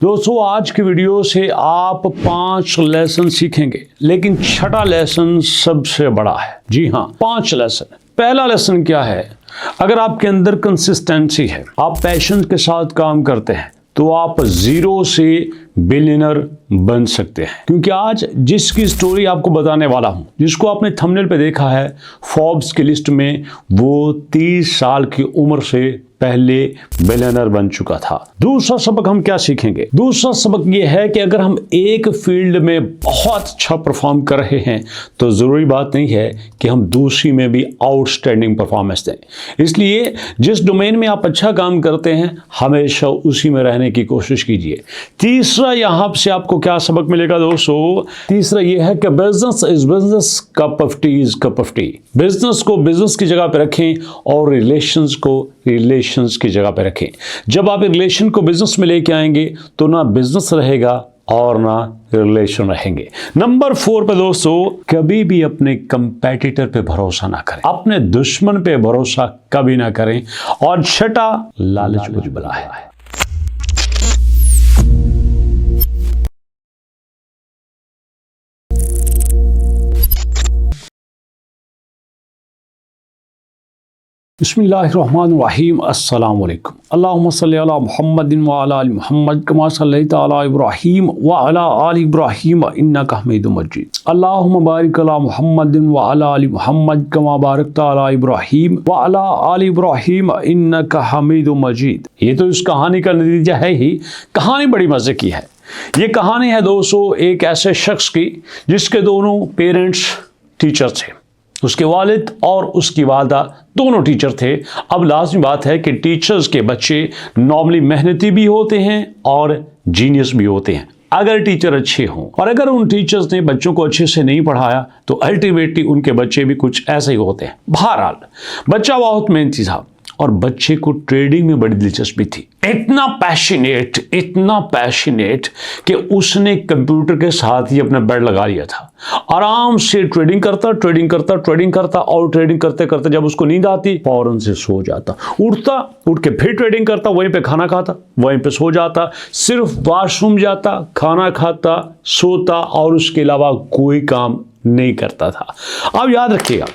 दोस्तों आज की वीडियो से आप 5 लेसन सीखेंगे, लेकिन छठा लेसन सबसे बड़ा है। जी हाँ, 5 लेसन। पहला लेसन क्या है? अगर आपके अंदर कंसिस्टेंसी है, आप पैशन के साथ काम करते हैं, तो आप जीरो से बिलियनर बन सकते हैं। क्योंकि आज जिसकी स्टोरी आपको बताने वाला हूं, जिसको आपने थंबनेल पे देखा है फोर्ब्स की लिस्ट में, वो 30 साल की उम्र से पहले बिलियनर बन चुका था। दूसरा सबक हम क्या सीखेंगे? दूसरा सबक यह है कि अगर हम एक फील्ड में बहुत अच्छा परफॉर्म कर रहे हैं तो जरूरी बात नहीं है कि हम दूसरी में भी आउटस्टैंडिंग परफॉर्मेंस दें। इसलिए जिस डोमेन में आप अच्छा काम करते हैं, हमेशा उसी में रहने की कोशिश कीजिए। तीसरा यहां से आपको क्या सबक मिलेगा दोस्तों? तीसरा यह है कि business is business, cup of T is cup of T. Business को बिजनेस की जगह पे रखें और रिलेशंस को रिलेशंस की जगह पे रखें। जब आप रिलेशन को बिजनेस में लेके आएंगे तो ना बिजनेस रहेगा और ना रिलेशन रहेंगे। नंबर 4 पे दोस्तों, कभी भी अपने कंपेटिटर पे भरोसा ना करें, अपने दुश्मन पे भरोसा कभी ना करें। और छठा, लालच बुरी बला है। बिस्मिल्लाहिर्रहमानिर्रहीम। अस्सलाम वालेकुम। अल्लाहुम्मा सल्ली अला मुहम्मदिन व अला आलि मुहम्मद कमा सल्लैता अला इब्राहीम व अला आलि इब्राहीम इन्नका हमीदुम मजीद। अल्लाहुम्मा बारिक अला मुहम्मदिन व अला आलि मुहम्मद कमा बारकता अला इब्राहीम व अला आलि इब्राहीम इन्नका हमीदुम मजीद। ये तो इस कहानी का नतीजा है ही। कहानी बड़ी मजे की है। ये कहानी है दोस्तों एक ऐसे शख्स की जिसके दोनों पेरेंट्स टीचर थे। उसके वालिद और उसकी वालदा दोनों टीचर थे। अब लाजमी बात है कि टीचर्स के बच्चे नॉर्मली मेहनती भी होते हैं और जीनियस भी होते हैं, अगर टीचर अच्छे हों। और अगर उन टीचर्स ने बच्चों को अच्छे से नहीं पढ़ाया तो अल्टीमेटली उनके बच्चे भी कुछ ऐसे ही होते हैं। बहरहाल बच्चा बहुत मेहनती था और बच्चे को ट्रेडिंग में बड़ी दिलचस्पी थी। इतना पैशनेट कि उसने कंप्यूटर के साथ ही अपना बेड लगा लिया था। आराम से ट्रेडिंग करता और ट्रेडिंग करते करते जब उसको नींद आती फौरन से सो जाता। उठ के फिर ट्रेडिंग करता, वहीं पे खाना खाता, वहीं पे सो जाता, सिर्फ वॉशरूम जाता, खाना खाता, सोता और उसके अलावा कोई काम नहीं करता था। अब याद रखिएगा,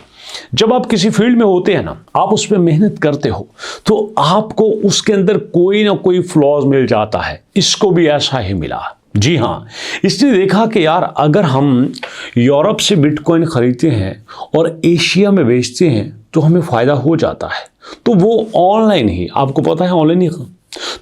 जब आप किसी फील्ड में होते हैं ना, आप उस पर मेहनत करते हो तो आपको उसके अंदर कोई ना कोई फ्लॉज मिल जाता है। इसको भी ऐसा ही मिला। जी हाँ, इसने देखा कि यार अगर हम यूरोप से बिटकॉइन खरीदते हैं और एशिया में बेचते हैं तो हमें फ़ायदा हो जाता है। तो वो ऑनलाइन ही, आपको पता है ऑनलाइन ही,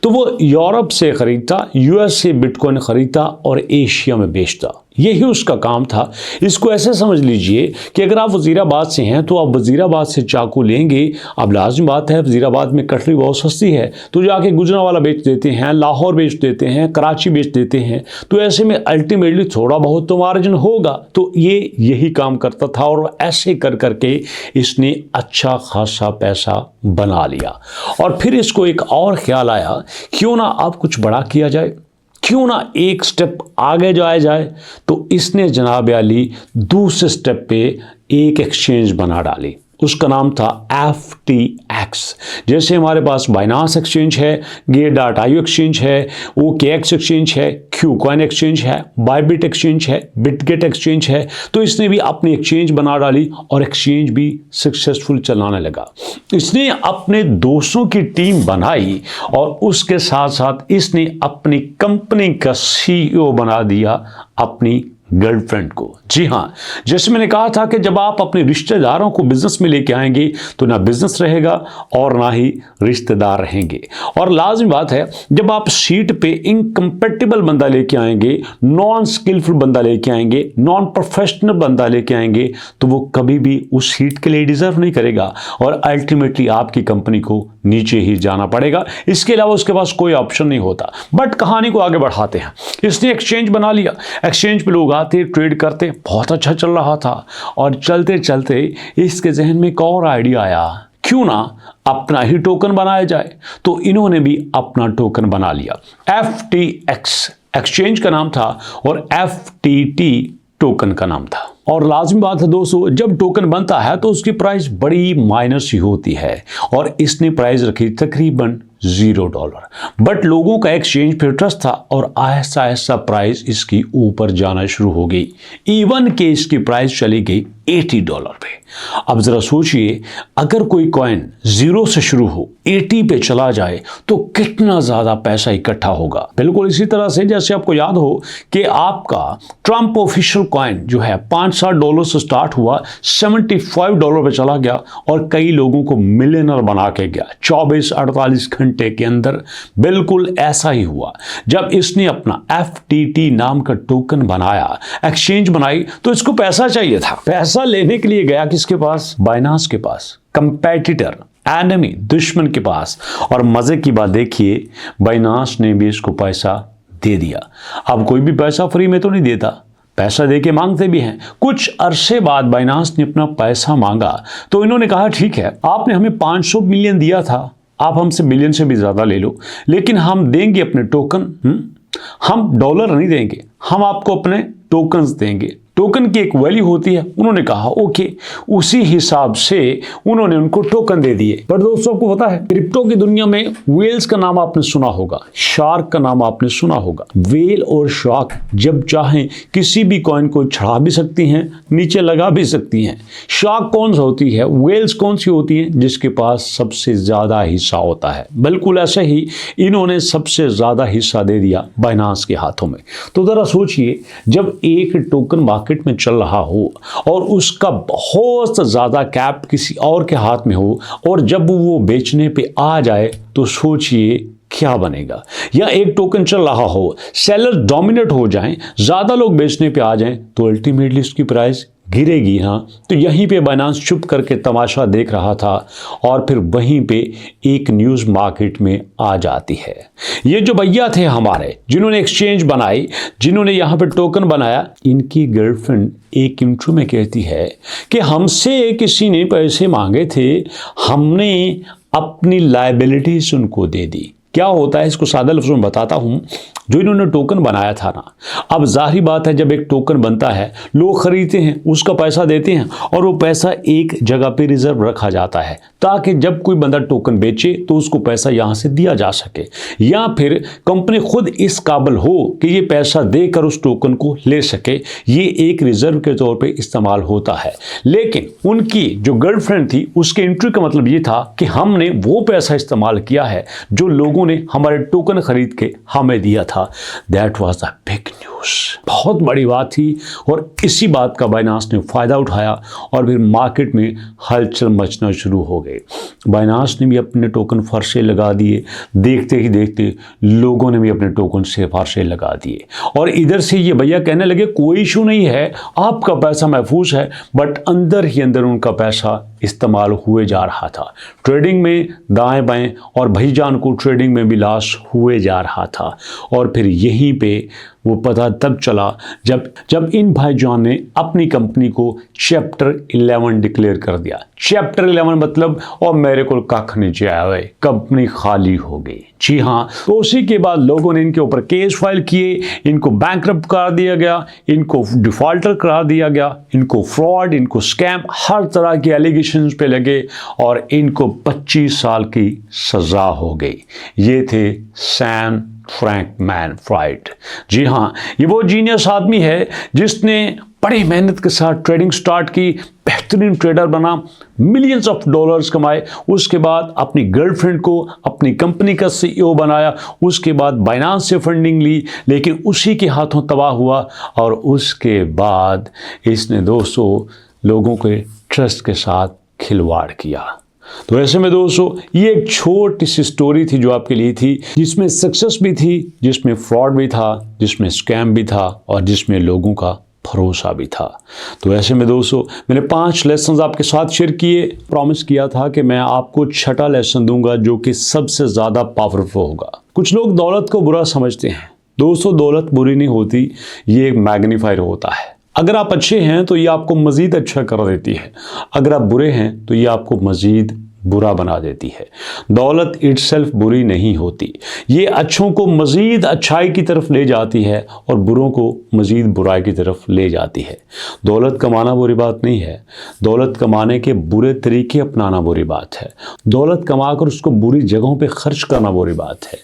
तो वो यूरोप से खरीदता, यूएस से बिटकॉइन खरीदता और एशिया में बेचता। यही उसका काम था। इसको ऐसे समझ लीजिए कि अगर आप वजीराबाद से हैं तो आप वजीराबाद से चाकू लेंगे। अब लाजमी बात है वजीराबाद में कटरी बहुत सस्ती है तो जाके गुजरांवाला बेच देते हैं, लाहौर बेच देते हैं, कराची बेच देते हैं। तो ऐसे में अल्टीमेटली थोड़ा बहुत तो मार्जिन होगा। तो ये यही काम करता था और ऐसे कर करके इसने अच्छा खासा पैसा बना लिया। और फिर इसको एक और ख्याल आया, क्यों ना अब कुछ बड़ा किया जाए, क्यों ना एक स्टेप आगे जाया जाए। तो इसने जनाब अली दूसरे स्टेप पे एक एक्सचेंज बना डाली। उसका नाम था FTX। जैसे हमारे पास बाइनांस एक्सचेंज है, Gate.io एक्सचेंज है, OKX एक्सचेंज है, Qcoin एक्सचेंज है, बायबिट एक्सचेंज है, बिटगेट एक्सचेंज है। तो इसने भी अपनी एक्सचेंज बना डाली और एक्सचेंज भी सक्सेसफुल चलाने लगा। इसने अपने दोस्तों की टीम बनाई और उसके साथ साथ इसने अपनी कंपनी का CEO बना दिया अपनी गर्लफ्रेंड को। जी हाँ, जैसे मैंने कहा था कि जब आप अपने रिश्तेदारों को बिजनेस में लेके आएंगे तो ना बिजनेस रहेगा और ना ही रिश्तेदार रहेंगे। और लाजमी बात है जब आप सीट पे इनकम्पेटिबल बंदा लेके आएंगे, नॉन स्किलफुल बंदा लेके आएंगे, नॉन प्रोफेशनल बंदा लेके आएंगे, तो वो कभी भी उस सीट के लिए डिजर्व नहीं करेगा और अल्टीमेटली आपकी कंपनी को नीचे ही जाना पड़ेगा। इसके अलावा उसके पास कोई ऑप्शन नहीं होता। बट कहानी को आगे बढ़ाते हैं। इसने एक्सचेंज बना लिया, एक्सचेंज पे लोग आते ट्रेड करते, बहुत अच्छा चल रहा था। और चलते चलते इसके जहन में एक और आइडिया आया, क्यों ना अपना ही टोकन बनाया जाए। तो इन्होंने भी अपना टोकन बना लिया। FTX एक्सचेंज का नाम था और FTT टोकन का नाम था। और लाजमी बात है दोस्तों, जब टोकन बनता है तो उसकी प्राइस बड़ी माइनस ही होती है और इसने प्राइस रखी तकरीबन $0। बट लोगों का एक्सचेंज पे ट्रस्ट था और आहिस्ता आहिस्ता प्राइस इसकी ऊपर जाना शुरू हो गई। इवन के इसकी प्राइस चली गई $80 पे। अब जरा सोचिए, अगर कोई कॉइन 0 से शुरू हो 80 पे चला जाए तो कितना ज्यादा पैसा इकट्ठा होगा। बिल्कुल इसी तरह से जैसे आपको याद हो कि आपका ट्रंप ऑफिशियल कॉइन जो है $5-7 से स्टार्ट हुआ, $75 पे चला गया और कई लोगों को मिलियनर बना के गया 24-48 घंटे के अंदर। बिल्कुल ऐसा ही हुआ जब इसने अपना FTT नाम का टोकन बनाया, एक्सचेंज बनाई, तो इसको पैसा चाहिए था। पैसा लेने के लिए गया किसके पास? बाइनांस के पास, कंपेटिटर, एनिमी, दुश्मन के पास। और मजे की बात देखिए, बाइनांस ने भी इसको पैसा दे दिया। अब कोई भी पैसा फ्री में तो नहीं देता, पैसा देके मांगते भी हैं। कुछ अरसे बाद बाइनांस ने अपना पैसा मांगा तो इन्होंने कहा ठीक है, आपने हमें 500 मिलियन दिया था, आप हमसे बिलियन से भी ज्यादा ले लो, लेकिन हम देंगे अपने टोकन। हम डॉलर नहीं देंगे, हम आपको अपने टोकन्स देंगे। टोकन की एक वैल्यू होती है। उन्होंने कहा ओके, उसी हिसाब से उन्होंने उनको टोकन दे दिए। पर दोस्तों, आपको पता है क्रिप्टो की दुनिया में वेल्स का नाम आपने सुना होगा, शार्क का नाम आपने सुना होगा। वेल और शार्क जब चाहें किसी भी कॉइन को चढ़ा भी सकती हैं, नीचे लगा भी सकती हैं। शार्क कौन सा होती है, वेल्स कौन सी होती है? जिसके पास सबसे ज्यादा हिस्सा होता है। बिल्कुल ऐसे ही इन्होंने सबसे ज्यादा हिस्सा दे दिया बाइनांस के हाथों में। तो जरा सोचिए, जब एक टोकन मार्केट में चल रहा हो और उसका बहुत ज्यादा कैप किसी और के हाथ में हो और जब वो बेचने पे आ जाए तो सोचिए क्या बनेगा। या एक टोकन चल रहा हो, सेलर डोमिनेट हो जाएं, ज्यादा लोग बेचने पे आ जाएं तो अल्टीमेटली उसकी प्राइस गिरेगी। हाँ, तो यहीं पे बाइनांस चुप करके तमाशा देख रहा था और फिर वहीं पे एक न्यूज़ मार्केट में आ जाती है। ये जो भैया थे हमारे, जिन्होंने एक्सचेंज बनाई, जिन्होंने यहाँ पे टोकन बनाया, इनकी गर्लफ्रेंड एक इंटरव्यू में कहती है कि हमसे किसी ने पैसे मांगे थे, हमने अपनी लायबिलिटीज उनको दे दी। क्या होता है, इसको सादा लफ्ज़ों में बताता हूं। जो इन्होंने टोकन बनाया था ना, अब जाहिर बात है जब एक टोकन बनता है, लोग खरीदते हैं, उसका पैसा देते हैं और वो पैसा एक जगह पे रिजर्व रखा जाता है ताकि जब कोई बंदा टोकन बेचे तो उसको पैसा यहां से दिया जा सके, या फिर कंपनी खुद इस काबिल हो कि ये पैसा देकर उस टोकन को ले सके। ये एक रिजर्व के तौर पे इस्तेमाल होता है। लेकिन उनकी जो गर्लफ्रेंड थी, उसके इंटरव्यू का मतलब ये था कि हमने वो पैसा इस्तेमाल किया है जो लोगों ने हमारे टोकन खरीद के हमें दिया था। That was the big news. बहुत बड़ी बात थी और इसी बात का बाइनांस ने फायदा उठाया और फिर मार्केट में हलचल मचना शुरू हो गई। बाइनांस ने भी अपने टोकन फर्शे लगा दिए, देखते ही देखते लोगों ने भी अपने टोकन से फर्शे लगा दिए और इधर से ये भैया कहने लगे कोई इशू नहीं है, आपका पैसा महफूज है। बट अंदर ही अंदर उनका पैसा इस्तेमाल हुए जा रहा था, ट्रेडिंग में दाएं बाएं, और भाईजान को ट्रेडिंग में भी लॉस हुए जा रहा था। और फिर यहीं पे वो पता तब चला जब इन भाईजान ने अपनी कंपनी को चैप्टर 11 डिक्लेयर कर दिया। चैप्टर 11 मतलब और मेरे को कख नीचे आया हुआ, कंपनी खाली हो गई। जी हाँ, तो उसी के बाद लोगों ने इनके ऊपर केस फाइल किए, इनको बैंकरप्ट करार दिया गया, इनको डिफॉल्टर करार दिया गया, इनको फ्रॉड, इनको स्कैम, हर तरह के एलिगेशंस पे लगे और इनको 25 साल की सजा हो गई। ये थे सैम फ्रैंकमैन-फ्राइड। जी हाँ, ये वो जीनियस आदमी है जिसने बड़ी मेहनत के साथ ट्रेडिंग स्टार्ट की, बेहतरीन ट्रेडर बना, मिलियंस ऑफ डॉलर्स कमाए, उसके बाद अपनी गर्लफ्रेंड को अपनी कंपनी का CEO बनाया, उसके बाद बाइनांस से फंडिंग ली, लेकिन उसी के हाथों तबाह हुआ और उसके बाद इसने 200 लोगों के ट्रस्ट के साथ खिलवाड़ किया। तो ऐसे में दोस्तों, ये एक छोटी सी स्टोरी थी जो आपके लिए थी, जिसमें सक्सेस भी थी, जिसमें फ्रॉड भी था, जिसमें स्कैम भी था और जिसमें लोगों का भरोसा भी था। तो ऐसे में दोस्तों, मैंने 5 लेसन्स आपके साथ शेयर किए। प्रॉमिस किया था कि मैं आपको 6ठा लेसन दूंगा जो कि सबसे ज़्यादा पावरफुल होगा। कुछ लोग दौलत को बुरा समझते हैं। दोस्तों, दौलत बुरी नहीं होती, ये एक मैग्नीफायर होता है। अगर आप अच्छे हैं तो ये आपको मज़ीद अच्छा कर देती है, अगर आप बुरे हैं तो ये आपको मज़ीद बुरा बना देती है। दौलत इटसेल्फ बुरी नहीं होती, ये अच्छों को मज़ीद अच्छाई की तरफ ले जाती है और बुरों को मज़ीद बुराई की तरफ ले जाती है। दौलत कमाना बुरी बात नहीं है, दौलत कमाने के बुरे तरीके अपनाना बुरी बात है। दौलत कमाकर उसको बुरी जगहों पे खर्च करना बुरी बात है।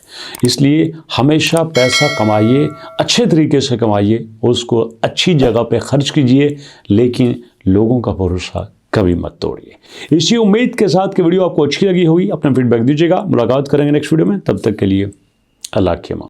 इसलिए हमेशा पैसा कमाइए, अच्छे तरीके से कमाइए, उसको अच्छी जगह पे खर्च कीजिए, लेकिन लोगों का भरोसा कभी मत तोड़िए। इसी उम्मीद के साथ कि वीडियो आपको अच्छी लगी होगी, अपना फीडबैक दीजिएगा। मुलाकात करेंगे नेक्स्ट वीडियो में, तब तक के लिए अल्लाह के अमान।